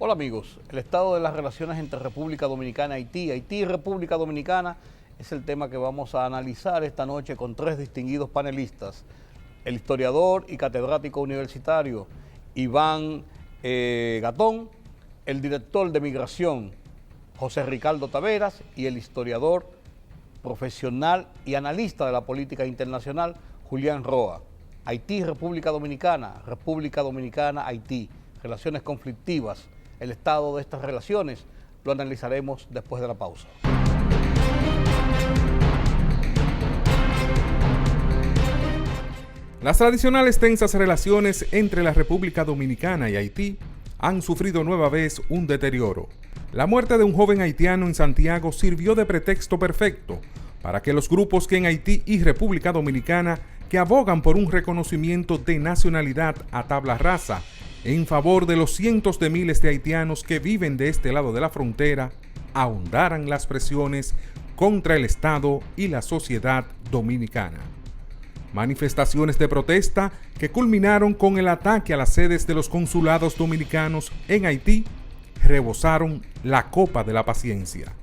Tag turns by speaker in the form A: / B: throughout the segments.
A: Hola amigos, el estado de las relaciones entre República Dominicana y Haití. Haití y República Dominicana es el tema que vamos a analizar esta noche con tres distinguidos panelistas. El historiador y catedrático universitario Iván Gatón, el director de Migración José Ricardo Taveras y el historiador profesional y analista de la política internacional Julián Roa. Haití, República Dominicana, Haití, relaciones conflictivas, el estado de estas relaciones, lo analizaremos después de la pausa.
B: Las tradicionales tensas relaciones entre la República Dominicana y Haití han sufrido nueva vez un deterioro. La muerte de un joven haitiano en Santiago sirvió de pretexto perfecto para que los grupos que en Haití y República Dominicana que abogan por un reconocimiento de nacionalidad a tabla rasa en favor de los cientos de miles de haitianos que viven de este lado de la frontera, ahondaran las presiones contra el Estado y la sociedad dominicana. Manifestaciones de protesta que culminaron con el ataque a las sedes de los consulados dominicanos en Haití rebosaron la copa de la paciencia.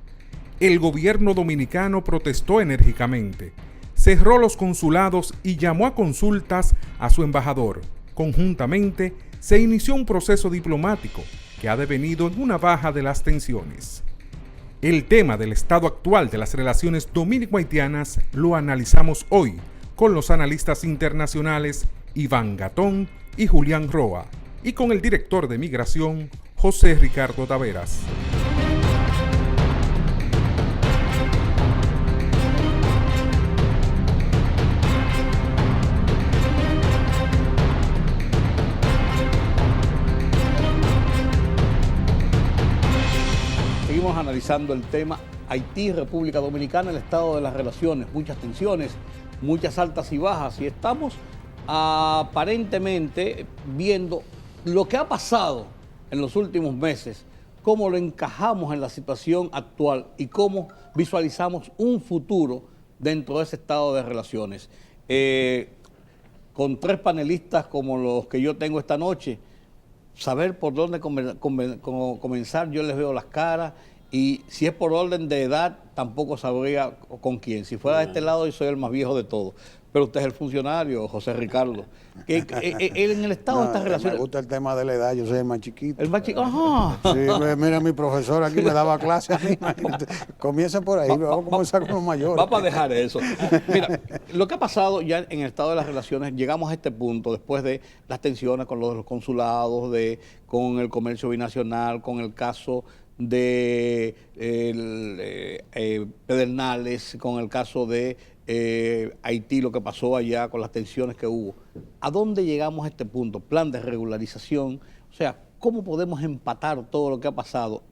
B: El gobierno dominicano protestó enérgicamente, cerró los consulados y llamó a consultas a su embajador. Conjuntamente, se inició un proceso diplomático que ha devenido en una baja de las tensiones. El tema del estado actual de las relaciones dominico-haitianas lo analizamos hoy con los analistas internacionales Iván Gatón y Julián Roa, y con el director de Migración, José Ricardo Taveras.
A: Seguimos analizando el tema Haití, República Dominicana, el estado de las relaciones, muchas tensiones, muchas altas y bajas, y estamos aparentemente viendo lo que ha pasado en los últimos meses, cómo lo encajamos en la situación actual y cómo visualizamos un futuro dentro de ese estado de relaciones. Con tres panelistas como los que yo tengo esta noche, saber por dónde comenzar, yo les veo las caras, y si es por orden de edad, tampoco sabría con quién. Si fuera de este lado, yo soy el más viejo de todos. Pero usted es el funcionario, José Ricardo. Él en el estado de estas relaciones...
C: Me gusta el tema de la edad, yo soy el más chiquito.
A: El más chiquito, ajá.
C: Sí, mira, mi profesor aquí me daba clase a mí. Comienza por ahí, vamos a comenzar con los mayores.
A: Va para dejar eso. Mira, lo que ha pasado ya en el estado de las relaciones, llegamos a este punto después de las tensiones con los consulados, con el comercio binacional, con el caso de Pedernales, con el caso de Haití, lo que pasó allá, con las tensiones que hubo. ¿A dónde llegamos a este punto? Plan de regularización, o sea, ¿cómo podemos empatar todo lo que ha pasado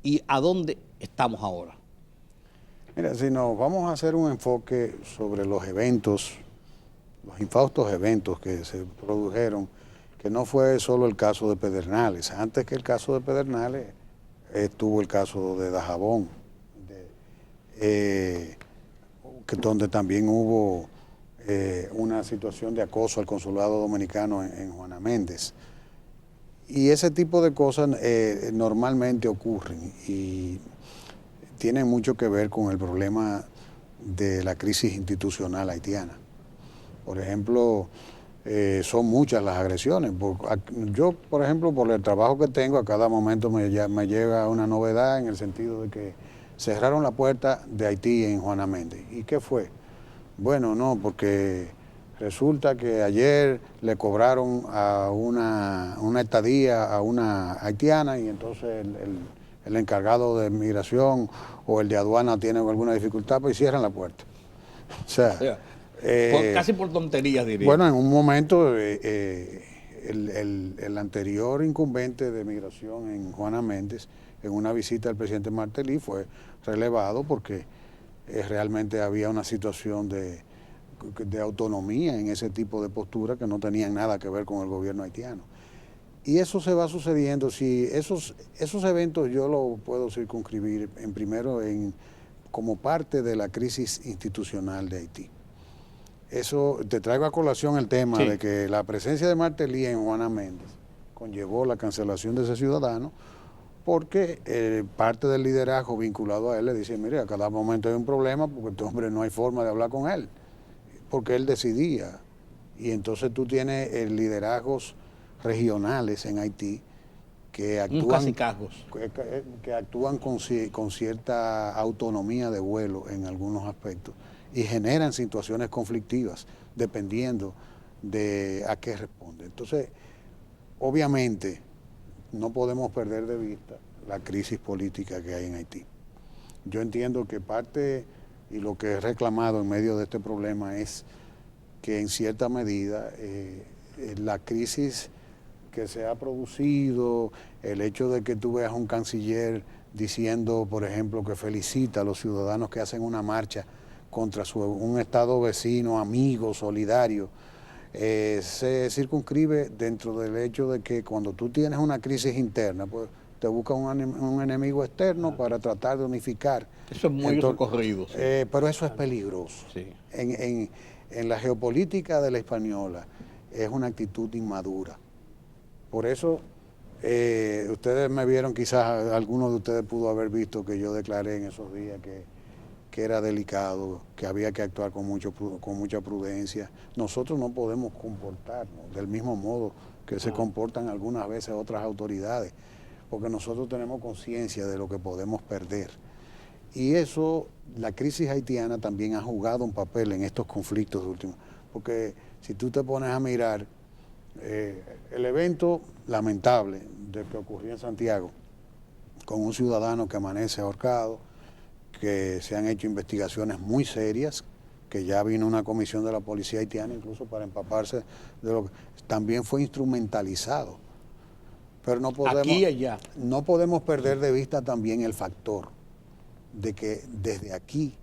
A: y a dónde estamos ahora?
C: Mira, si nos vamos a hacer un enfoque sobre los eventos, los infaustos eventos que se produjeron, que no fue solo el caso de Pedernales. Antes que el caso de Pedernales estuvo el caso de Dajabón, donde también hubo una situación de acoso al consulado dominicano en Juana Méndez. Y ese tipo de cosas normalmente ocurren y tienen mucho que ver con el problema de la crisis institucional haitiana. Por ejemplo, son muchas las agresiones. Yo, por ejemplo, por el trabajo que tengo, a cada momento me llega una novedad en el sentido de que cerraron la puerta de Haití en Juana Méndez. ¿Y qué fue? Bueno, no, porque resulta que ayer le cobraron a una estadía a una haitiana y entonces el encargado de migración o el de aduana tiene alguna dificultad, pues cierran la puerta. O sea...
A: casi por tonterías, diría.
C: Bueno, en un momento el anterior incumbente de migración en Juana Méndez, en una visita al presidente Martelly, fue relevado porque realmente había una situación de autonomía en ese tipo de postura que no tenían nada que ver con el gobierno haitiano. Y eso se va sucediendo. Si esos eventos yo lo puedo circunscribir como parte de la crisis institucional de Haití. Eso, te traigo a colación el tema de que la presencia de Martelly en Juana Méndez conllevó la cancelación de ese ciudadano porque parte del liderazgo vinculado a él le dice, mire, a cada momento hay un problema porque este hombre no hay forma de hablar con él, porque él decidía. Y entonces tú tienes liderazgos regionales en Haití que actúan, que actúan con cierta autonomía de vuelo en algunos aspectos y generan situaciones conflictivas dependiendo de a qué responde. Entonces, obviamente, no podemos perder de vista la crisis política que hay en Haití. Yo entiendo que parte, y lo que he reclamado en medio de este problema es que en cierta medida la crisis que se ha producido, el hecho de que tú veas un canciller diciendo, por ejemplo, que felicita a los ciudadanos que hacen una marcha contra un estado vecino, amigo, solidario, se circunscribe dentro del hecho de que cuando tú tienes una crisis interna, pues te busca un enemigo externo para tratar de unificar.
A: Eso es muy recorrido. Sí.
C: Pero eso es peligroso. Sí. En la geopolítica de la española es una actitud inmadura. Por eso, ustedes me vieron, quizás algunos de ustedes pudo haber visto que yo declaré en esos días que era delicado, que había que actuar con mucha prudencia. Nosotros no podemos comportarnos del mismo modo que se comportan algunas veces otras autoridades, porque nosotros tenemos conciencia de lo que podemos perder. Y eso, la crisis haitiana también ha jugado un papel en estos conflictos últimos, porque si tú te pones a mirar el evento lamentable de que ocurrió en Santiago, con un ciudadano que amanece ahorcado, que se han hecho investigaciones muy serias, que ya vino una comisión de la policía haitiana incluso para empaparse de lo que también fue instrumentalizado. Pero no podemos,
A: aquí y allá.
C: No podemos perder de vista también el factor de que desde aquí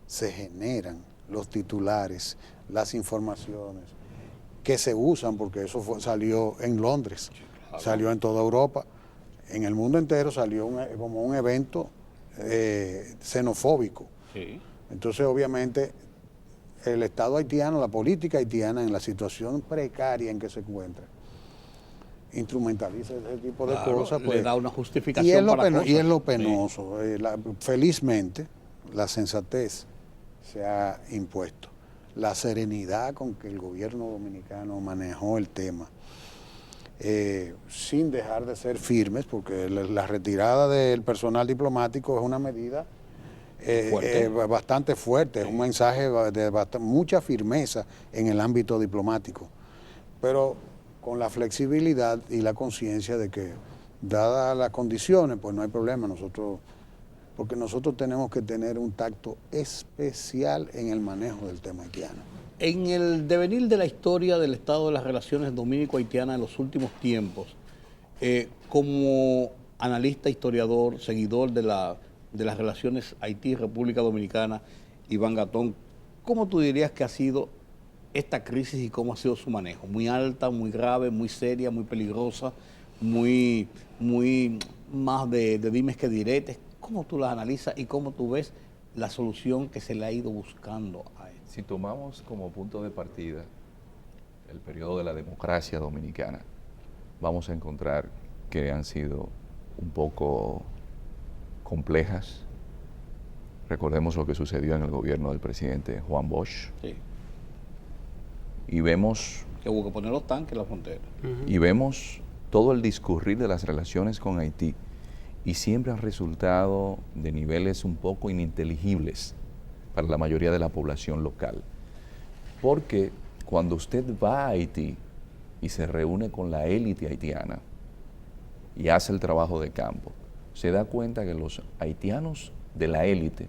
C: se generan los titulares, las informaciones que se usan, porque eso salió en Londres, claro, salió en toda Europa, en el mundo entero salió como un evento xenofóbico. Sí. Entonces, obviamente, el Estado haitiano, la política haitiana, en la situación precaria en que se encuentra, instrumentaliza ese tipo de cosas.
A: Pues, le da una justificación para cosas.
C: Y es lo penoso. Sí. Felizmente, la sensatez se ha impuesto. La serenidad con que el gobierno dominicano manejó el tema, sin dejar de ser firmes, porque la retirada del personal diplomático es una medida bastante fuerte, sí. Es un mensaje de mucha firmeza en el ámbito diplomático, pero con la flexibilidad y la conciencia de que, dadas las condiciones, pues no hay problema, porque nosotros tenemos que tener un tacto especial en el manejo del tema haitiano.
A: En el devenir de la historia del estado de las relaciones dominico-haitianas en los últimos tiempos, como analista, historiador, seguidor de las relaciones Haití-República Dominicana, Iván Gatón, ¿cómo tú dirías que ha sido esta crisis y cómo ha sido su manejo? Muy alta, muy grave, muy seria, muy peligrosa, muy más de dimes que diretes. ¿Cómo tú las analizas y cómo tú ves la solución que se le ha ido buscando a esto?
D: Si tomamos como punto de partida el periodo de la democracia dominicana, vamos a encontrar que han sido un poco complejas. Recordemos lo que sucedió en el gobierno del presidente Juan Bosch. Sí. Y vemos...
A: que hubo que poner los tanques en la frontera.
D: Y vemos todo el discurrir de las relaciones con Haití, y siempre han resultado de niveles un poco ininteligibles para la mayoría de la población local. Porque cuando usted va a Haití y se reúne con la élite haitiana y hace el trabajo de campo, se da cuenta que los haitianos de la élite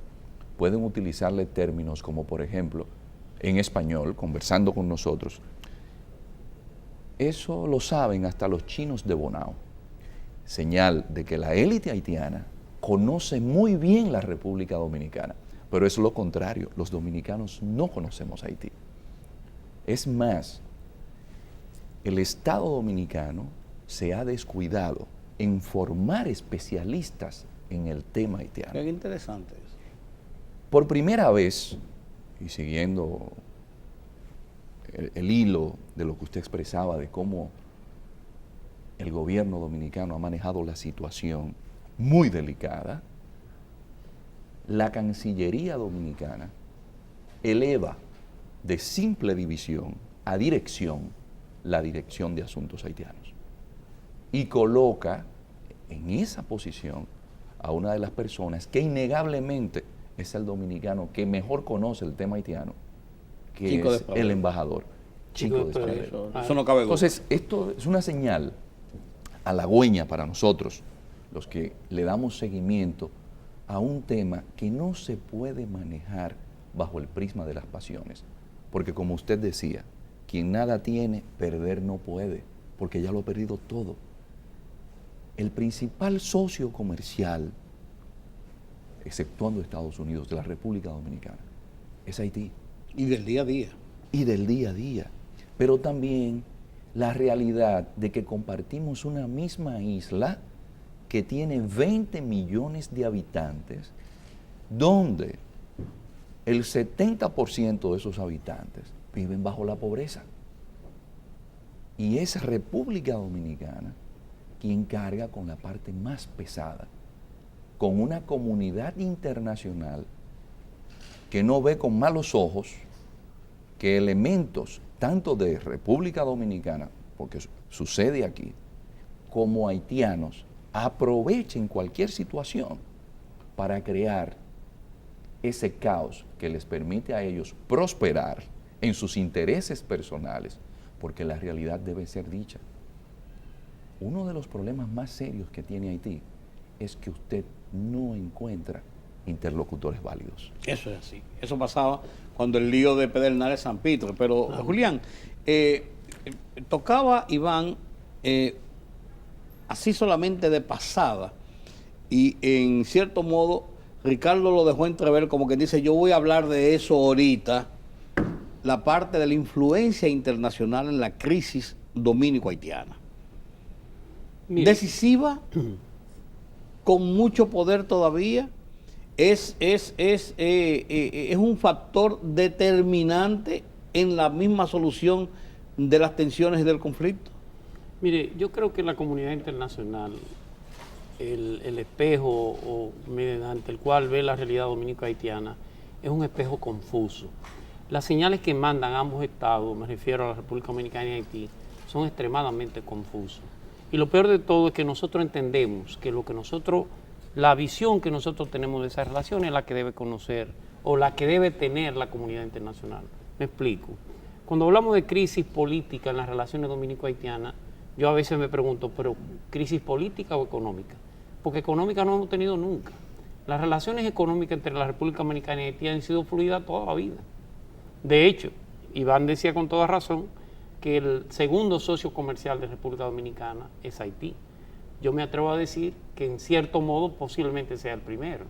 D: pueden utilizarle términos como, por ejemplo, en español, conversando con nosotros. Eso lo saben hasta los chinos de Bonao. Señal de que la élite haitiana conoce muy bien la República Dominicana, pero es lo contrario, los dominicanos no conocemos Haití. Es más, el Estado dominicano se ha descuidado en formar especialistas en el tema haitiano.
A: Qué interesante eso.
D: Por primera vez, y siguiendo el hilo de lo que usted expresaba de cómo el gobierno dominicano ha manejado la situación, muy delicada, la Cancillería Dominicana eleva de simple división a dirección la Dirección de Asuntos Haitianos y coloca en esa posición a una de las personas que innegablemente es el dominicano que mejor conoce el tema haitiano, que
A: Chico
D: es el embajador Chico de Espadero.
A: Eso no cabe duda.
D: Entonces, esto es una señal halagüeña para nosotros, los que le damos seguimiento a un tema que no se puede manejar bajo el prisma de las pasiones. Porque como usted decía, quien nada tiene, perder no puede, porque ya lo ha perdido todo. El principal socio comercial, exceptuando Estados Unidos, de la República Dominicana, es Haití.
A: Y del día a día.
D: Y del día a día. Pero también la realidad de que compartimos una misma isla que tiene 20 millones de habitantes, donde el 70% de esos habitantes viven bajo la pobreza. Y es República Dominicana quien carga con la parte más pesada, con una comunidad internacional que no ve con malos ojos que elementos tanto de República Dominicana, porque sucede aquí, como haitianos, aprovechen cualquier situación para crear ese caos que les permite a ellos prosperar en sus intereses personales, porque la realidad debe ser dicha. Uno de los problemas más serios que tiene Haití es que usted no encuentra interlocutores válidos.
A: Eso es así. Eso pasaba cuando el lío de Pedernales San Pedro. Pero, Julián, tocaba Iván así solamente de pasada, y en cierto modo Ricardo lo dejó entrever como que dice, yo voy a hablar de eso ahorita, la parte de la influencia internacional en la crisis dominico-haitiana.
E: Mire.
A: Decisiva, con mucho poder todavía, es un factor determinante en la misma solución de las tensiones y del conflicto.
E: Mire, yo creo que la comunidad internacional, el espejo o mediante el cual ve la realidad dominico-haitiana, es un espejo confuso. Las señales que mandan ambos estados, me refiero a la República Dominicana y Haití, son extremadamente confusos. Y lo peor de todo es que nosotros entendemos que la visión que nosotros tenemos de esas relaciones es la que debe conocer o la que debe tener la comunidad internacional. Me explico. Cuando hablamos de crisis política en las relaciones dominico-haitianas, yo a veces me pregunto, ¿pero crisis política o económica? Porque económica no hemos tenido nunca. Las relaciones económicas entre la República Dominicana y Haití han sido fluidas toda la vida. De hecho, Iván decía con toda razón que el segundo socio comercial de República Dominicana es Haití. Yo me atrevo a decir que en cierto modo posiblemente sea el primero,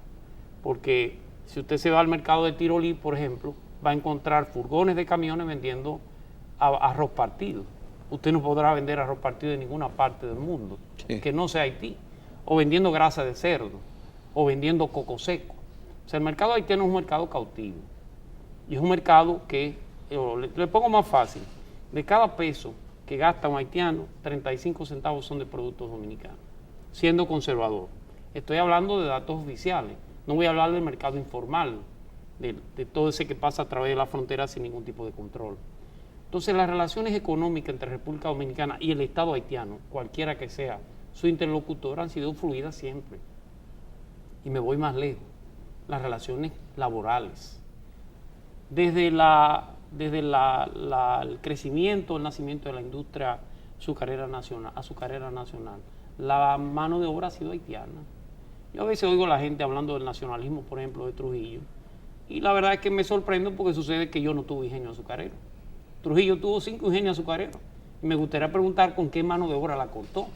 E: porque si usted se va al mercado de Tirolí, por ejemplo, va a encontrar furgones de camiones vendiendo arroz partido. Usted no podrá vender arroz partido en ninguna parte del mundo, que no sea Haití, o vendiendo grasa de cerdo, o vendiendo coco seco. O sea, el mercado haitiano es un mercado cautivo, y es un mercado que, le pongo más fácil, de cada peso que gasta un haitiano, 35 centavos son de productos dominicanos, siendo conservador. Estoy hablando de datos oficiales, no voy a hablar del mercado informal, de todo ese que pasa a través de la frontera sin ningún tipo de control. Entonces, las relaciones económicas entre República Dominicana y el Estado haitiano, cualquiera que sea su interlocutor, han sido fluidas siempre. Y me voy más lejos, las relaciones laborales. Desde el crecimiento, el nacimiento de la industria azucarera nacional, la mano de obra ha sido haitiana. Yo a veces oigo a la gente hablando del nacionalismo, por ejemplo, de Trujillo, y la verdad es que me sorprendo porque sucede que yo no tuve ingenio azucarero. Trujillo tuvo 5 ingenios azucareros. Y me gustaría preguntar con qué mano de obra la cortó.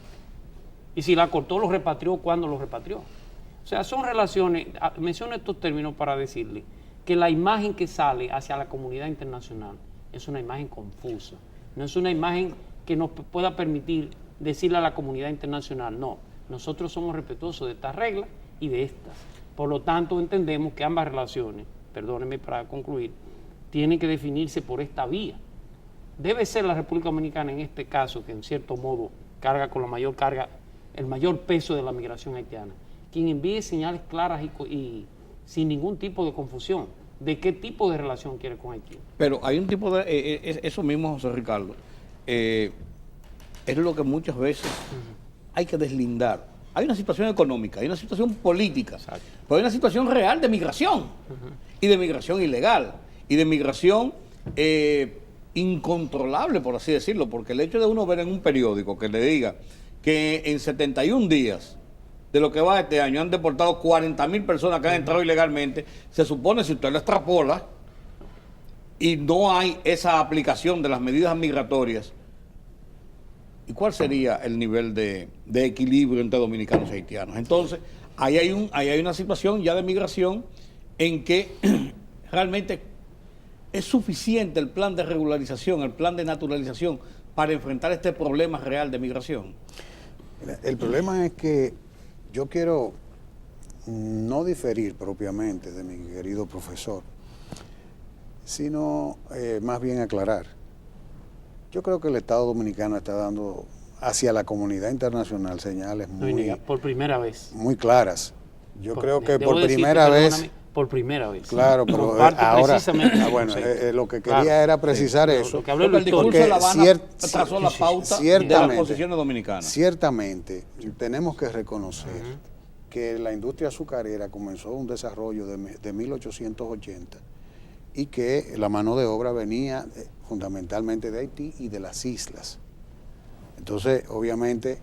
E: Y si la cortó, lo repatrió, ¿cuándo lo repatrió? O sea, son relaciones, menciono estos términos para decirle que la imagen que sale hacia la comunidad internacional es una imagen confusa. No es una imagen que nos pueda permitir decirle a la comunidad internacional, no, nosotros somos respetuosos de estas reglas y de estas. Por lo tanto, entendemos que ambas relaciones, perdónenme para concluir, tienen que definirse por esta vía. Debe ser la República Dominicana en este caso, que en cierto modo carga con la mayor carga, el mayor peso de la migración haitiana, quien envíe señales claras y sin ningún tipo de confusión de qué tipo de relación quiere con Haití.
A: Pero hay un tipo de... eso mismo, José Ricardo, es lo que muchas veces hay que deslindar. Hay una situación económica, hay una situación política, pero hay una situación real de migración, y de migración ilegal, y de migración incontrolable, por así decirlo, porque el hecho de uno ver en un periódico que le diga que en 71 días de lo que va este año han deportado 40.000 personas que han entrado ilegalmente, se supone, si usted lo extrapola y no hay esa aplicación de las medidas migratorias, ¿y cuál sería el nivel de equilibrio entre dominicanos y haitianos? Entonces, ahí hay una situación ya de migración en que realmente es suficiente el plan de regularización, el plan de naturalización para enfrentar este problema real de migración.
C: El problema es que yo quiero no diferir propiamente de mi querido profesor, sino más bien aclarar. Yo creo que el Estado Dominicano está dando hacia la comunidad internacional señales
E: por primera vez.
C: Muy claras. Yo creo que por
E: decirte,
C: primera vez...
E: Por primera vez.
C: Claro, pero ahora... bueno, lo que quería era precisar eso.
E: Lo que habló
A: el discurso de La Habana trazó la pauta de las posiciones dominicanas.
C: Ciertamente, tenemos que reconocer que la industria azucarera comenzó un desarrollo de 1880 y que la mano de obra venía fundamentalmente de Haití y de las islas. Entonces, obviamente,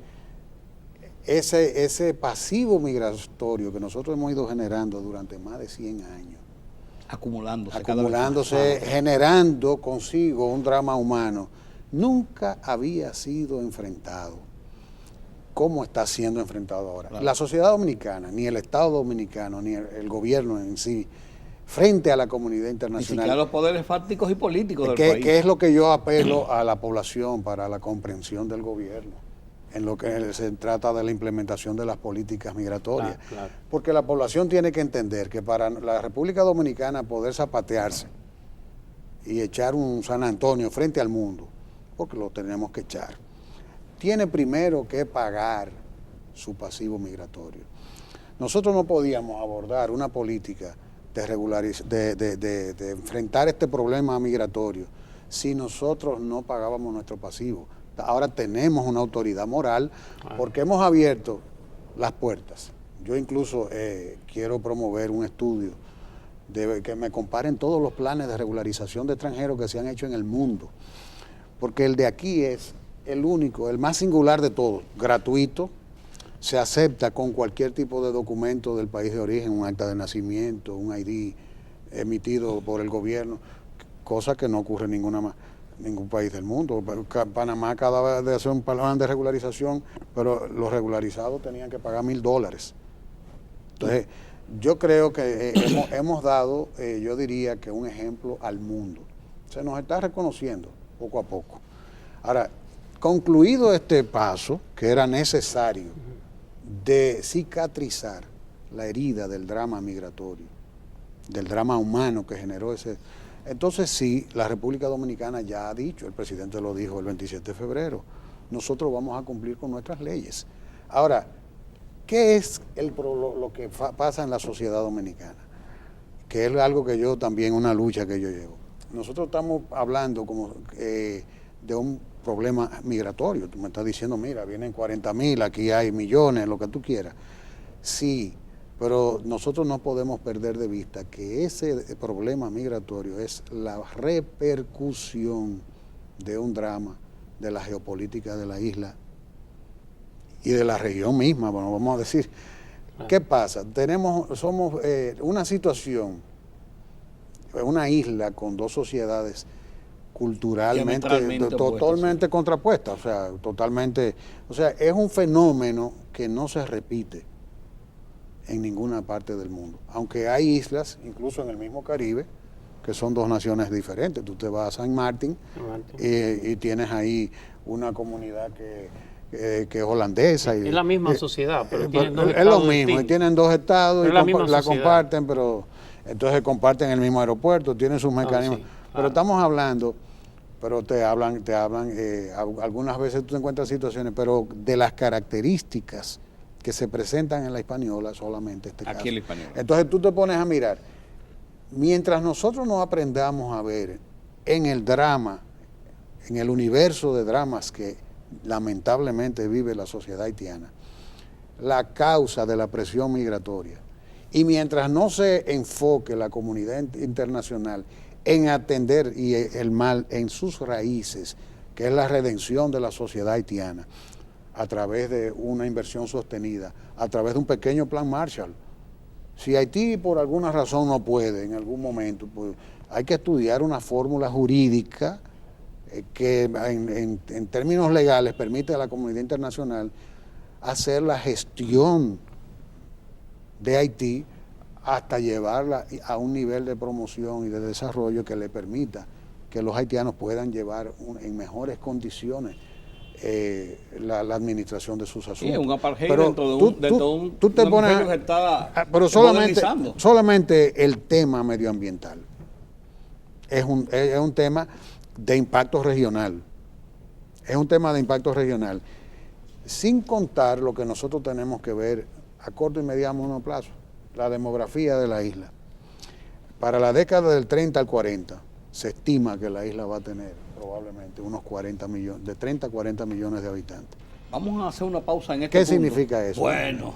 C: ese pasivo migratorio que nosotros hemos ido generando durante más de 100 años, acumulándose, generando consigo un drama humano, nunca había sido enfrentado como está siendo enfrentado ahora. Claro. La sociedad dominicana, ni el Estado dominicano, ni el gobierno en sí, frente a la comunidad internacional.
A: Ni siquiera los poderes fácticos y políticos del país.
C: Que es lo que yo apelo a la población para la comprensión del gobierno en lo que se trata de la implementación de las políticas migratorias. Claro. Porque la población tiene que entender que para la República Dominicana poder zapatearse y echar un San Antonio frente al mundo, porque lo tenemos que echar, tiene primero que pagar su pasivo migratorio. Nosotros no podíamos abordar una política de enfrentar este problema migratorio si nosotros no pagábamos nuestro pasivo. Ahora tenemos una autoridad moral porque hemos abierto las puertas. Yo incluso quiero promover un estudio que me comparen todos los planes de regularización de extranjeros que se han hecho en el mundo, porque el de aquí es el único, el más singular de todos, gratuito, se acepta con cualquier tipo de documento del país de origen, un acta de nacimiento, un ID emitido por el gobierno, cosa que no ocurre en ningún país del mundo. Panamá acaba de hacer un plan de regularización, pero los regularizados tenían que pagar $1,000. Entonces, yo creo que hemos dado, yo diría que un ejemplo al mundo. Se nos está reconociendo poco a poco. Ahora, concluido este paso, que era necesario, de cicatrizar la herida del drama migratorio, del drama humano que generó ese... Entonces sí, la República Dominicana ya ha dicho, el presidente lo dijo el 27 de febrero, nosotros vamos a cumplir con nuestras leyes. Ahora, ¿qué es lo que pasa en la sociedad dominicana? Que es algo que yo también, una lucha que yo llevo. Nosotros estamos hablando como de un problema migratorio. Tú me estás diciendo, mira, vienen 40.000, aquí hay millones, lo que tú quieras. Sí, pero nosotros no podemos perder de vista que ese problema migratorio es la repercusión de un drama de la geopolítica de la isla y de la región misma, bueno, vamos a decir. ¿Qué pasa? Somos una situación, una isla con dos sociedades culturalmente totalmente contrapuestas, o sea, es un fenómeno que no se repite en ninguna parte del mundo, aunque hay islas, incluso en el mismo Caribe, que son dos naciones diferentes. Tú te vas a San Martín y tienes ahí una comunidad que es holandesa.
E: Es la misma sociedad, pero tienen dos estados.
C: Es lo mismo, y tienen dos estados y la comparten, pero entonces comparten el mismo aeropuerto, tienen sus mecanismos. Sí, claro. Pero estamos hablando, pero te hablan, algunas veces tú encuentras situaciones, pero de las características que se presentan en la Hispaniola solamente este caso.
A: Aquí en la Hispaniola.
C: Entonces tú te pones a mirar, mientras nosotros no aprendamos a ver en el drama, en el universo de dramas que lamentablemente vive la sociedad haitiana, la causa de la presión migratoria, y mientras no se enfoque la comunidad internacional en atender el mal en sus raíces, que es la redención de la sociedad haitiana, a través de una inversión sostenida, a través de un pequeño plan Marshall. Si Haití por alguna razón no puede en algún momento, pues hay que estudiar una fórmula jurídica que en términos legales permite a la comunidad internacional hacer la gestión de Haití hasta llevarla a un nivel de promoción y de desarrollo que le permita que los haitianos puedan llevar en mejores condiciones la administración de sus asuntos.
A: Sí, un apartheid
C: pero
A: dentro de un
C: tú te pones,
A: hemisferio que está
C: pero
A: modernizando.
C: solamente el tema medioambiental es un tema de impacto regional. Es un tema de impacto regional. Sin contar lo que nosotros tenemos que ver a corto y mediano plazo, la demografía de la isla. Para la década del 30 al 40, se estima que la isla va a tener probablemente unos 40 millones, de 30 a 40 millones de habitantes.
A: Vamos a hacer una pausa en este
C: ¿Qué
A: punto.
C: significa eso?
A: Bueno,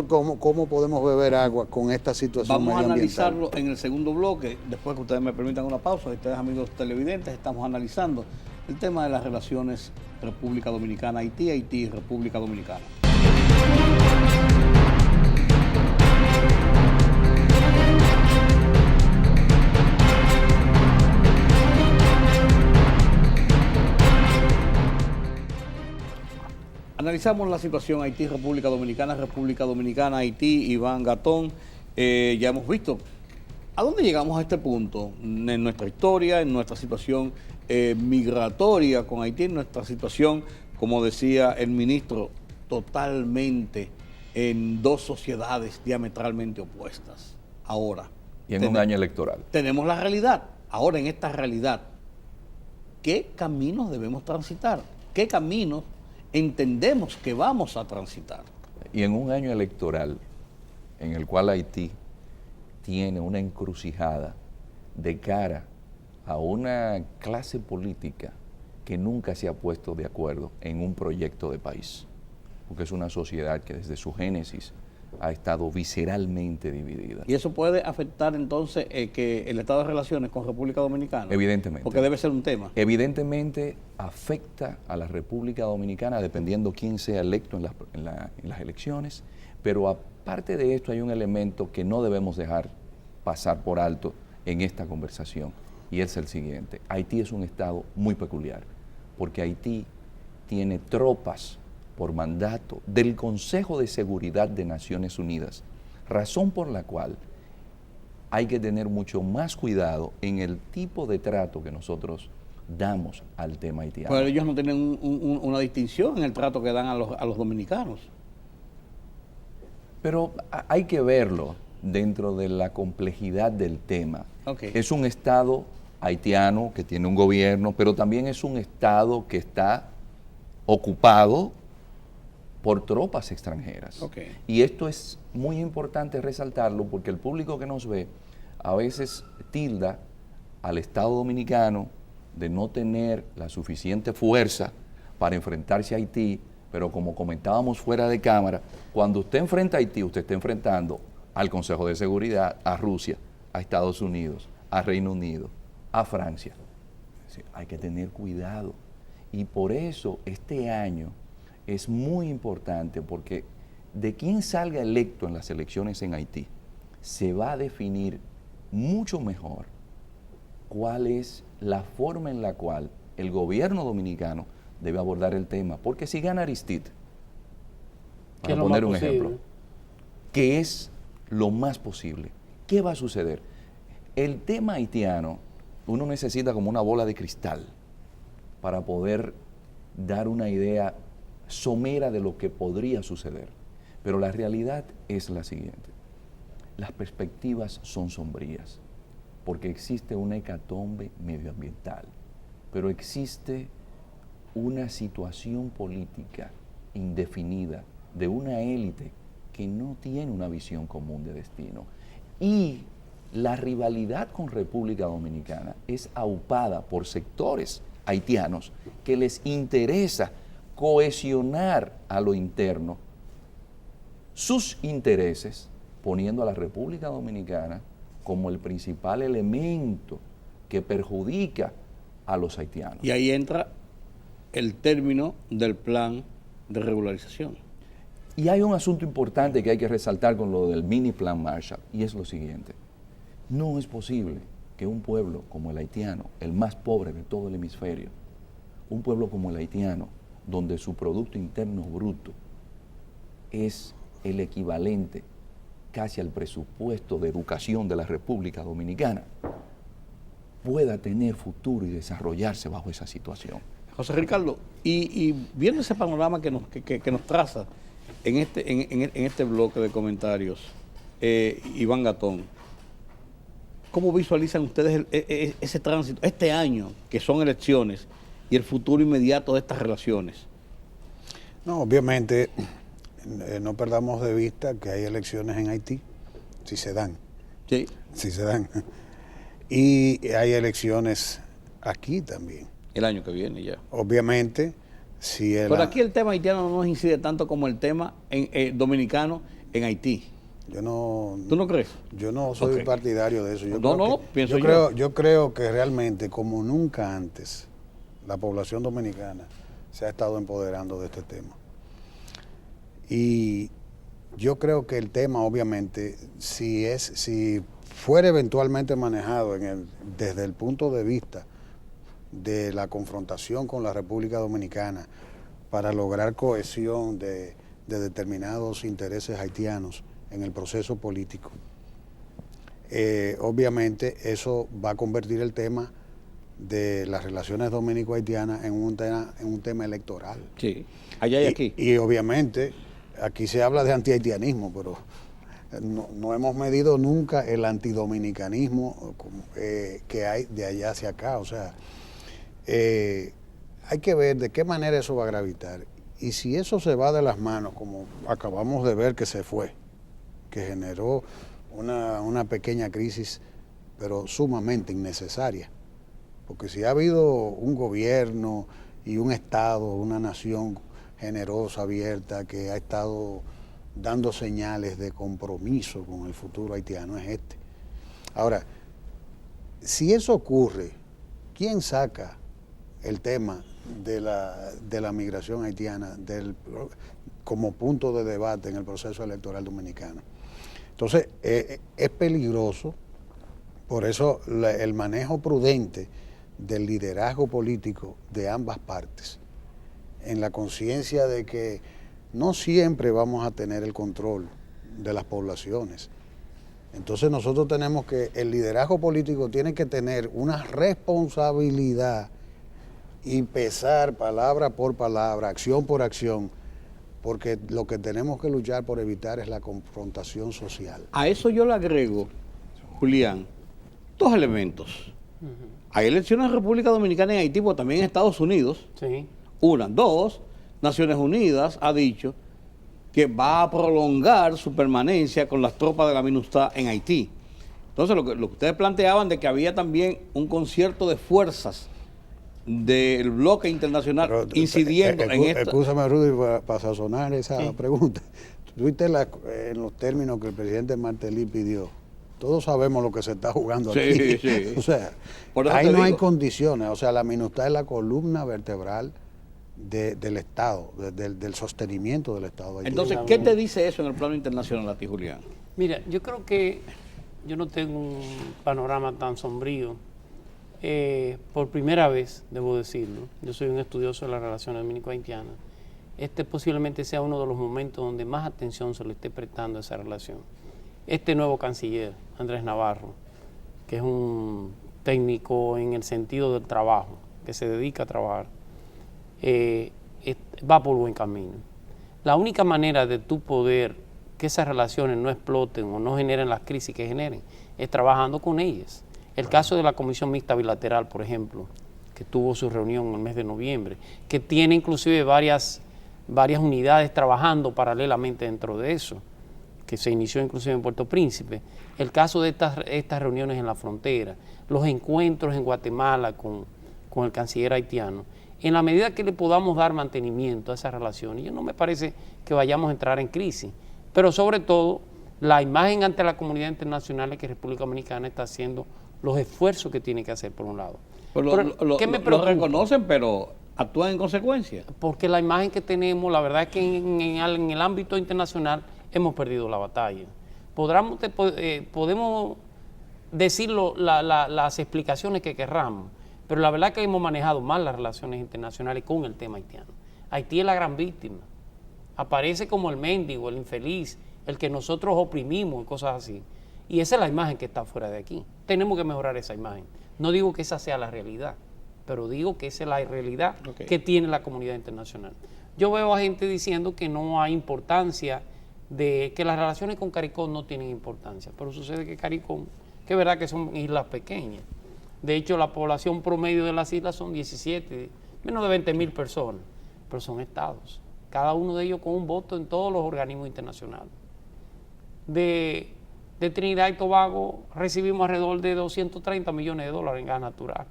C: ¿Cómo podemos beber agua con esta situación
A: vamos a
C: medioambiental?
A: analizarlo en el segundo bloque, después que ustedes me permitan una pausa. Ustedes, amigos televidentes, estamos analizando el tema de las relaciones República Dominicana-Haití, Haití-República Dominicana. Analizamos la situación Haití, República Dominicana, Haití, Iván Gatón. Ya hemos visto a dónde llegamos a este punto en nuestra historia, en nuestra situación migratoria con Haití, en nuestra situación, como decía el ministro, totalmente en dos sociedades diametralmente opuestas. Ahora.
D: Y en un año electoral.
A: Tenemos la realidad. Ahora, en esta realidad, ¿qué caminos debemos transitar? ¿Qué caminos entendemos que vamos a transitar?
D: Y en un año electoral en el cual Haití tiene una encrucijada de cara a una clase política que nunca se ha puesto de acuerdo en un proyecto de país, porque es una sociedad que desde su génesis ha estado visceralmente dividida.
A: ¿Y eso puede afectar entonces que el estado de relaciones con República Dominicana?
D: Evidentemente.
A: Porque debe ser un tema.
D: Evidentemente afecta a la República Dominicana dependiendo quién sea electo en las elecciones, pero aparte de esto hay un elemento que no debemos dejar pasar por alto en esta conversación, y es el siguiente. Haití es un estado muy peculiar, porque Haití tiene tropas por mandato del Consejo de Seguridad de Naciones Unidas, razón por la cual hay que tener mucho más cuidado en el tipo de trato que nosotros damos al tema haitiano.
A: Pero ellos no tienen una distinción en el trato que dan a los dominicanos.
D: Pero hay que verlo dentro de la complejidad del tema.
A: Okay.
D: Es un estado haitiano que tiene un gobierno, pero también es un estado que está ocupado por tropas extranjeras.
A: Okay.
D: Y esto es muy importante resaltarlo porque el público que nos ve a veces tilda al Estado Dominicano de no tener la suficiente fuerza para enfrentarse a Haití, pero como comentábamos fuera de cámara, cuando usted enfrenta a Haití, usted está enfrentando al Consejo de Seguridad, a Rusia, a Estados Unidos, a Reino Unido, a Francia. Es decir, hay que tener cuidado. Y por eso este año es muy importante, porque de quién salga electo en las elecciones en Haití, se va a definir mucho mejor cuál es la forma en la cual el gobierno dominicano debe abordar el tema. Porque si gana Aristide, para poner un ejemplo, ¿qué es lo más posible? ¿Qué va a suceder? El tema haitiano, uno necesita como una bola de cristal para poder dar una idea somera de lo que podría suceder. Pero la realidad es la siguiente. Las perspectivas son sombrías, porque existe una hecatombe medioambiental, pero existe una situación política indefinida de una élite que no tiene una visión común de destino. Y la rivalidad con República Dominicana es aupada por sectores haitianos que les interesa cohesionar a lo interno sus intereses, poniendo a la República Dominicana como el principal elemento que perjudica a los haitianos.
A: Y ahí entra el término del plan de regularización.
D: Y hay un asunto importante que hay que resaltar con lo del mini plan Marshall, y es lo siguiente. No es posible que un pueblo como el haitiano, el más pobre de todo el hemisferio, un pueblo como el haitiano, donde su Producto Interno Bruto es el equivalente casi al presupuesto de educación de la República Dominicana, pueda tener futuro y desarrollarse bajo esa situación.
A: José Ricardo, y viendo ese panorama que nos traza en este bloque de comentarios, Iván Gatón, ¿cómo visualizan ustedes ese tránsito, este año, que son elecciones, y el futuro inmediato de estas relaciones?
C: No, obviamente, no perdamos de vista que hay elecciones en Haití, si se dan.
A: Sí.
C: Si se dan. Y hay elecciones aquí también.
A: El año que viene ya.
C: Obviamente, si el...
A: Pero aquí el tema haitiano no nos incide tanto como el tema dominicano en Haití.
C: Yo no...
A: ¿Tú no crees?
C: Yo no soy partidario de eso. Yo creo que realmente, como nunca antes, la población dominicana se ha estado empoderando de este tema. Y yo creo que el tema, obviamente, si fuera eventualmente manejado desde el punto de vista de la confrontación con la República Dominicana para lograr cohesión de determinados intereses haitianos en el proceso político, obviamente eso va a convertir el tema de las relaciones dominico-haitianas en un tema electoral.
A: Sí, allá y aquí.
C: Y obviamente aquí se habla de antihaitianismo, pero no hemos medido nunca el antidominicanismo que hay de allá hacia acá. O sea, hay que ver de qué manera eso va a gravitar. Y si eso se va de las manos, como acabamos de ver que se fue, que generó una pequeña crisis, pero sumamente innecesaria. Porque si ha habido un gobierno y un Estado, una nación generosa, abierta, que ha estado dando señales de compromiso con el futuro haitiano, es este. Ahora, si eso ocurre, ¿quién saca el tema de la migración haitiana como punto de debate en el proceso electoral dominicano? Entonces, es peligroso, por eso el manejo prudente del liderazgo político de ambas partes, en la conciencia de que no siempre vamos a tener el control de las poblaciones. Entonces nosotros tenemos que, el liderazgo político tiene que tener una responsabilidad y pesar palabra por palabra, acción por acción, porque lo que tenemos que luchar por evitar es la confrontación social.
A: A eso yo le agrego, Julián, dos elementos. Hay elecciones en República Dominicana y en Haití, pero también en Estados Unidos.
E: Sí.
A: Una. Dos, Naciones Unidas ha dicho que va a prolongar su permanencia con las tropas de la MINUSTAH en Haití. Entonces, lo que ustedes planteaban de que había también un concierto de fuerzas del bloque internacional incidiendo en esta...
C: Escúchame, Rudy, para sazonar esa pregunta. Tuviste en los términos que el presidente Martelly pidió. Todos sabemos lo que se está jugando aquí.
A: Sí.
C: O sea, ahí no hay condiciones. O sea, la MINUSTAH es la columna vertebral del Estado, del sostenimiento del Estado.
A: Entonces, ¿qué te dice eso en el plano internacional a ti, Julián?
E: Mira, yo creo que yo no tengo un panorama tan sombrío. Por primera vez, debo decirlo, yo soy un estudioso de las relaciones dominico-haitianas. Este posiblemente sea uno de los momentos donde más atención se le esté prestando a esa relación. Este nuevo canciller, Andrés Navarro, que es un técnico en el sentido del trabajo, que se dedica a trabajar, va por buen camino. La única manera de tú poder que esas relaciones no exploten o no generen las crisis que generen es trabajando con ellas. El caso de la Comisión Mixta Bilateral, por ejemplo, que tuvo su reunión en el mes de noviembre, que tiene inclusive varias varias unidades trabajando paralelamente dentro de eso, que se inició inclusive en Puerto Príncipe. El caso de estas reuniones en la frontera, los encuentros en Guatemala con el canciller haitiano, en la medida que le podamos dar mantenimiento a esas relaciones, yo no me parece que vayamos a entrar en crisis, pero sobre todo la imagen ante la comunidad internacional es que República Dominicana está haciendo los esfuerzos que tiene que hacer por un lado.
A: ¿Qué me preocupa? Lo reconocen, pero actúan en consecuencia.
E: Porque la imagen que tenemos, la verdad es que en el ámbito internacional hemos perdido la batalla. Podemos decir las explicaciones que querramos, pero la verdad es que hemos manejado mal las relaciones internacionales con el tema haitiano. Haití es la gran víctima. Aparece como el mendigo, el infeliz, el que nosotros oprimimos y cosas así. Y esa es la imagen que está fuera de aquí. Tenemos que mejorar esa imagen. No digo que esa sea la realidad, pero digo que esa es la realidad que tiene la comunidad internacional. Yo veo a gente diciendo que no hay importancia, de que las relaciones con CARICOM no tienen importancia, pero sucede que CARICOM, que es verdad que son islas pequeñas. De hecho, la población promedio de las islas son 17, menos de 20,000 personas, pero son estados, cada uno de ellos con un voto en todos los organismos internacionales. De Trinidad y Tobago recibimos alrededor de 230 millones de dólares en gas natural.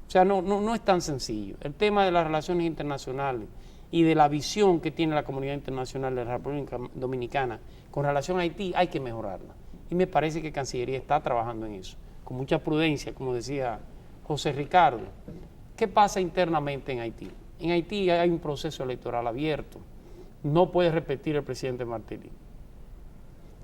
E: O sea, no es tan sencillo. El tema de las relaciones internacionales y de la visión que tiene la comunidad internacional de la República Dominicana con relación a Haití hay que mejorarla. Y me parece que Cancillería está trabajando en eso, con mucha prudencia, como decía José Ricardo. ¿Qué pasa internamente en Haití? En Haití hay un proceso electoral abierto. No puede repetir el presidente Martelly,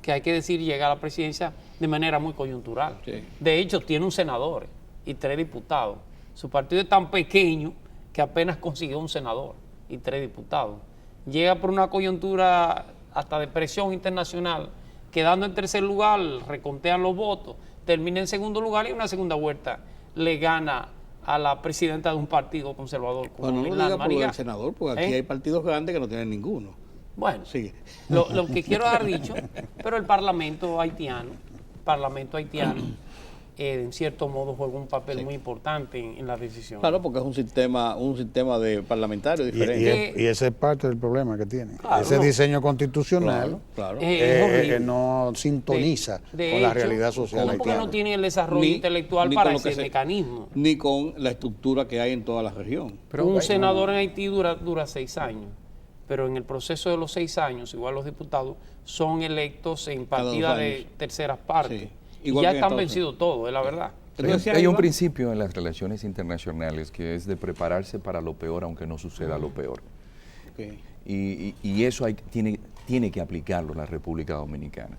E: que hay que decir llega a la presidencia de manera muy coyuntural. Sí. De hecho, tiene un senador y 3 diputados. Su partido es tan pequeño que apenas consiguió un senador y 3 diputados. Llega por una coyuntura hasta de presión internacional, quedando en tercer lugar, recontean los votos, termina en segundo lugar y en una segunda vuelta le gana a la presidenta de un partido conservador. Como
A: bueno, no lo diga por el senador, porque aquí hay partidos grandes que no tienen ninguno.
E: Bueno, sí. Lo que quiero haber dicho, pero el Parlamento haitiano, en cierto modo juega un papel muy importante en la decisión.
A: Claro, porque es un sistema de parlamentario diferente.
C: Y ese es parte del problema que tiene. Claro, ese diseño constitucional no sintoniza con la realidad social haitiana.
E: Porque no tiene el desarrollo intelectual para ese mecanismo.
A: Ni con la estructura que hay en toda la región.
E: Pero un senador en Haití dura 6 años. Pero en el proceso de los 6 años, igual los diputados son electos en partida de terceras partes. Sí. Y ya están vencidos todos, es la verdad.
D: Entonces, hay un principio en las relaciones internacionales que es de prepararse para lo peor, aunque no suceda lo peor. Okay. Y eso tiene que aplicarlo la República Dominicana,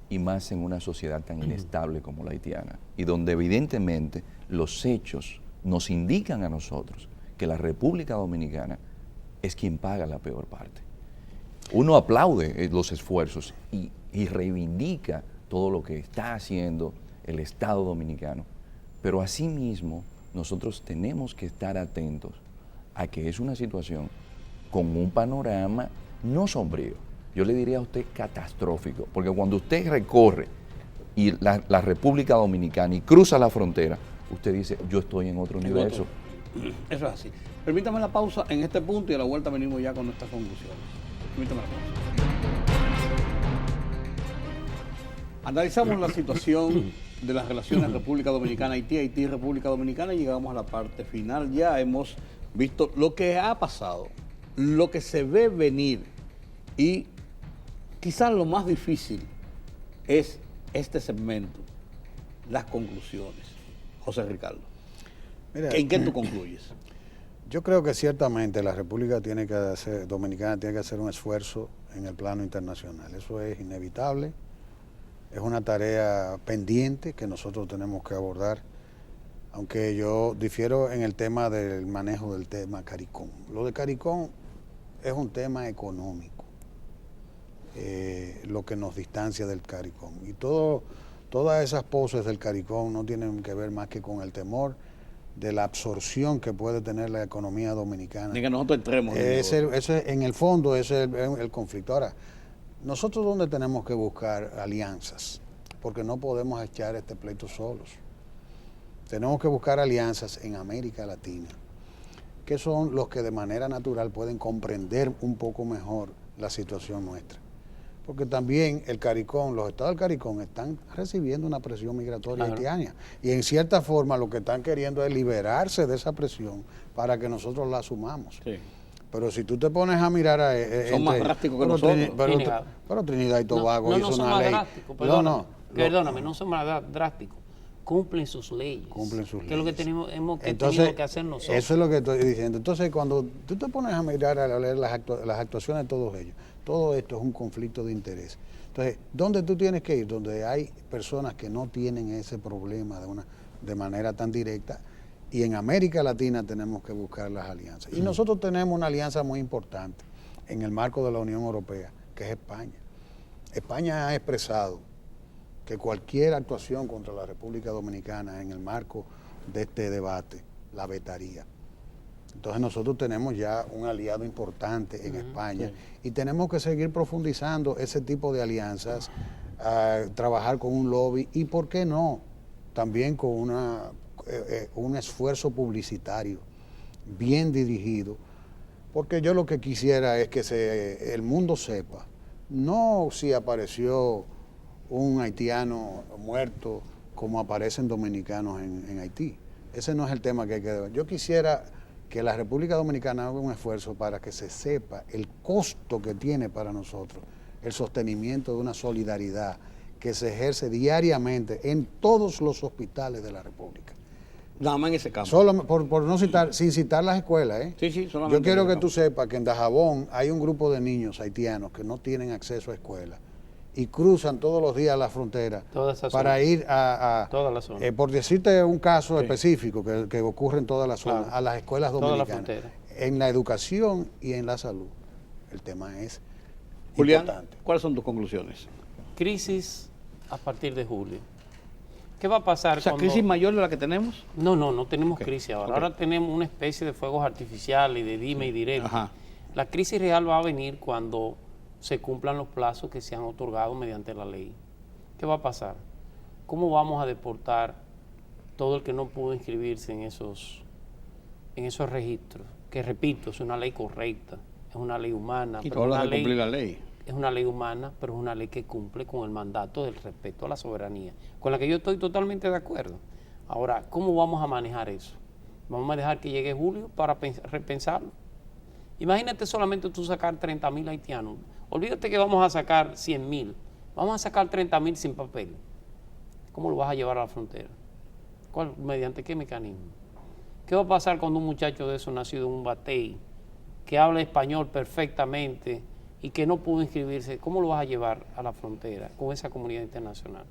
D: y más en una sociedad tan inestable como la haitiana, y donde evidentemente los hechos nos indican a nosotros que la República Dominicana es quien paga la peor parte. Uno aplaude los esfuerzos y reivindica todo lo que está haciendo el Estado dominicano, pero asimismo nosotros tenemos que estar atentos a que es una situación con un panorama no sombrío, yo le diría a usted catastrófico, porque cuando usted recorre y la República Dominicana y cruza la frontera, usted dice, yo estoy en otro universo.
A: Eso es así. Permítame la pausa en este punto y a la vuelta venimos ya con nuestras conclusiones. Permítame la pausa. Analizamos la situación de las relaciones República Dominicana-Haití, Haití-República Dominicana, y llegamos a la parte final. Ya hemos visto lo que ha pasado, lo que se ve venir, y quizás lo más difícil es este segmento, las conclusiones. José Ricardo, mira, ¿en qué tú concluyes?
C: Yo creo que ciertamente la República Dominicana tiene que hacer un esfuerzo en el plano internacional. Eso es inevitable. Es una tarea pendiente que nosotros tenemos que abordar, aunque yo difiero en el tema del manejo del tema CARICOM. Lo de CARICOM es un tema económico, lo que nos distancia del CARICOM. Y todas esas poses del CARICOM no tienen que ver más que con el temor de la absorción que puede tener la economía dominicana.
A: De que nosotros entremos.
C: En el fondo ese es el conflicto. Ahora, nosotros ¿dónde tenemos que buscar alianzas? Porque no podemos echar este pleito solos. Tenemos que buscar alianzas en América Latina que son los que de manera natural pueden comprender un poco mejor la situación nuestra. Porque también el CARICOM, los estados del CARICOM están recibiendo una presión migratoria haitiana, y en cierta forma lo que están queriendo es liberarse de esa presión para que nosotros la asumamos. Sí. Pero si tú te pones a mirar a...
A: son más drásticos que nosotros.
C: Pero Trinidad y Tobago hizo una ley...
E: Perdóname, no son más drásticos. Cumplen sus leyes. Que es lo que tenido que hacer nosotros.
C: Eso es lo que estoy diciendo. Entonces, cuando tú te pones a mirar, a leer las actuaciones de todos ellos, todo esto es un conflicto de interés. Entonces, ¿dónde tú tienes que ir? Donde hay personas que no tienen ese problema de manera tan directa. Y en América Latina tenemos que buscar las alianzas. Y nosotros tenemos una alianza muy importante en el marco de la Unión Europea, que es España. España ha expresado que cualquier actuación contra la República Dominicana en el marco de este debate la vetaría. Entonces nosotros tenemos ya un aliado importante en España, y tenemos que seguir profundizando ese tipo de alianzas, trabajar con un lobby y, ¿por qué no?, también con un esfuerzo publicitario bien dirigido, porque yo lo que quisiera es que el mundo sepa, no si apareció un haitiano muerto como aparecen dominicanos en Haití. Ese no es el tema que hay que ver. Yo quisiera que la República Dominicana haga un esfuerzo para que se sepa el costo que tiene para nosotros el sostenimiento de una solidaridad que se ejerce diariamente en todos los hospitales de la República.
A: Nada más en ese campo.
C: Solo por no citar, sin citar las escuelas, ¿eh?
A: Sí, solamente.
C: Yo quiero que tú sepas que en Dajabón hay un grupo de niños haitianos que no tienen acceso a escuelas y cruzan todos los días la frontera para ir a
E: toda la zona.
C: Por decirte un caso específico que ocurre en toda la zona, a las escuelas dominicanas, en la educación y en la salud. El tema es
A: Julián,
C: importante.
A: ¿Cuáles son tus conclusiones?
E: Crisis a partir de julio. ¿Qué va a pasar?
A: O sea, ¿crisis mayor de la que tenemos?
E: No tenemos crisis ahora. Ahora tenemos una especie de fuegos artificiales, de dime y directo. La crisis real va a venir cuando se cumplan los plazos que se han otorgado mediante la ley. ¿Qué va a pasar? ¿Cómo vamos a deportar todo el que no pudo inscribirse en esos registros? Que repito, es una ley correcta, es una ley humana.
A: Y todas las de cumplir la ley.
E: Es una ley humana, pero es una ley que cumple con el mandato del respeto a la soberanía, con la que yo estoy totalmente de acuerdo. Ahora, ¿cómo vamos a manejar eso? ¿Vamos a dejar que llegue julio para repensarlo? Imagínate solamente tú sacar 30,000 haitianos. Olvídate que vamos a sacar 100,000. Vamos a sacar 30,000 sin papel. ¿Cómo lo vas a llevar a la frontera? ¿Mediante qué mecanismo? ¿Qué va a pasar cuando un muchacho de eso nacido en un batey, que habla español perfectamente y que no pudo inscribirse? ¿Cómo lo vas a llevar a la frontera con esa comunidad internacional?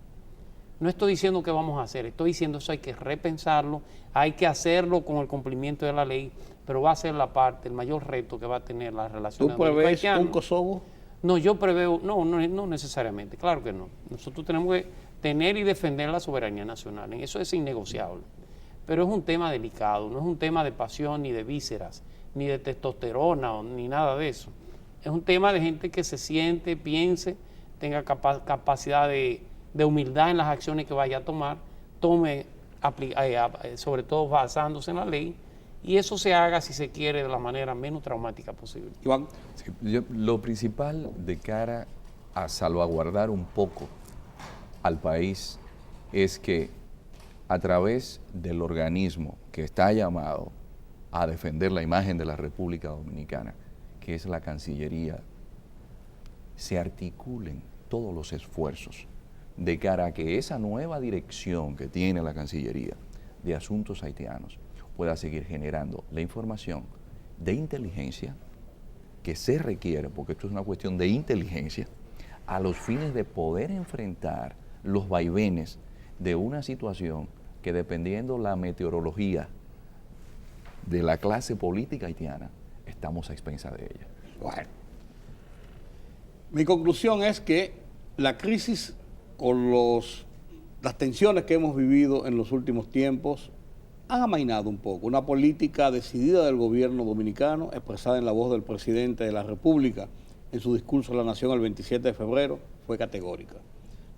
E: No estoy diciendo que vamos a hacer, estoy diciendo eso hay que repensarlo, hay que hacerlo con el cumplimiento de la ley, pero va a ser la parte, el mayor reto que va a tener la relación.
A: ¿Tú prevés un Kosovo?
E: No, yo preveo, no necesariamente, claro que no. Nosotros tenemos que tener y defender la soberanía nacional, eso es innegociable. Pero es un tema delicado, no es un tema de pasión, ni de vísceras, ni de testosterona, ni nada de eso. Es un tema de gente que se siente, piense, tenga capacidad de humildad en las acciones que vaya a tomar, tome, sobre todo basándose en la ley, y eso se haga, si se quiere, de la manera menos traumática posible.
A: Iván.
D: Sí, lo principal de cara a salvaguardar un poco al país es que a través del organismo que está llamado a defender la imagen de la República Dominicana, que es la Cancillería, se articulen todos los esfuerzos de cara a que esa nueva dirección que tiene la Cancillería de Asuntos Haitianos pueda seguir generando la información de inteligencia que se requiere, porque esto es una cuestión de inteligencia, a los fines de poder enfrentar los vaivenes de una situación que, dependiendo la meteorología de la clase política haitiana, estamos a expensas de ella.
A: Bueno, mi conclusión es que la crisis o las tensiones que hemos vivido en los últimos tiempos han amainado un poco. Una política decidida del gobierno dominicano, expresada en la voz del presidente de la República en su discurso a la Nación el 27 de febrero, fue categórica.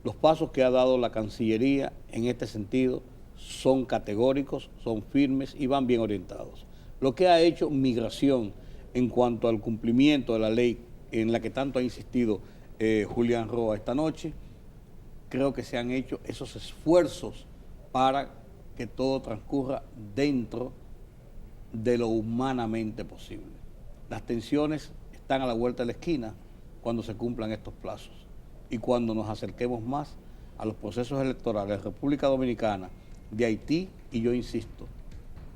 A: Los pasos que ha dado la Cancillería en este sentido son categóricos, son firmes y van bien orientados. lo que ha hecho Migración en cuanto al cumplimiento de la ley en la que tanto ha insistido Julián Roa esta noche. Creo que se han hecho esos esfuerzos para que todo transcurra dentro de lo humanamente posible. Las tensiones están a la vuelta de la esquina cuando se cumplan estos plazos y cuando nos acerquemos más a los procesos electorales de República Dominicana, de Haití y, yo insisto,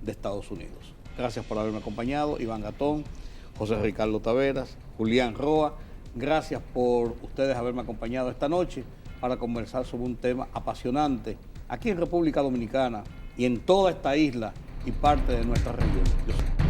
A: de Estados Unidos. Gracias por haberme acompañado, Iván Gatón, José Ricardo Taveras, Julián Roa. Gracias por ustedes haberme acompañado esta noche para conversar sobre un tema apasionante aquí en República Dominicana y en toda esta isla y parte de nuestra región.